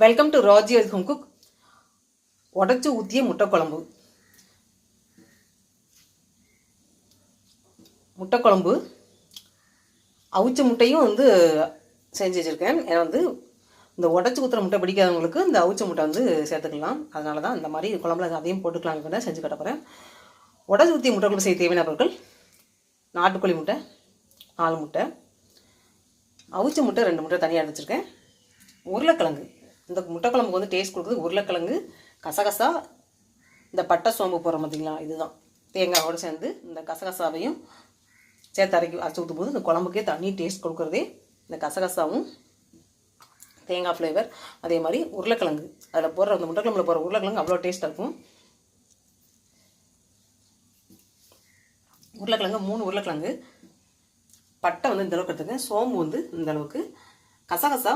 Welcome to Rajee's home cook. உடச்சி ஊற்றிய முட்டைக்குழம்பு அவிச்ச முட்டையும் செஞ்சு வச்சுருக்கேன். ஏன்னா இந்த உடச்சி ஊற்றுற முட்டை பிடிக்காதவங்களுக்கு இந்த அவிச்ச முட்டை சேர்த்துக்கலாம். அதனால தான் இந்த மாதிரி குழம்புல அதையும் போட்டுக்கலாம்னு செஞ்சு கட்ட போகிறேன். உடச்சி ஊற்றிய முட்டைக்குழம்பு செய்ய தேவையான பொருட்கள்: நாட்டுக்கோழி முட்டை 4 முட்டை, அவிச்ச முட்டை 2 முட்டை தனியாக எடுத்து வச்சுருக்கேன், உருளைக்கிழங்கு. இந்த முட்டைக்குழம்புக்கு டேஸ்ட் கொடுக்குறது உருளைக்கிழங்கு, கசகசா, இந்த பட்டை சோம்பு போடுறோம் பார்த்திங்களா, இதுதான். தேங்காயோடு சேர்ந்து இந்த கசகசாவையும் சேர்த்து அரைச்சி ஊற்றும் போது இந்த குழம்புக்கே தனி டேஸ்ட் கொடுக்குறதே இந்த கசகசாவும் தேங்காய் ஃப்ளேவர். அதே மாதிரி உருளைக்கிழங்கு, அதில் போடுற அந்த முட்டைக்குழம்புல போடுற உருளைக்கிழங்கு அவ்வளோ டேஸ்ட்டாக இருக்கும். உருளைக்கிழங்கு 3 உருளைக்கிழங்கு, பட்டை இந்த அளவுக்கு எடுத்துக்கேன், சோம்பு இந்த அளவுக்கு, கசகசா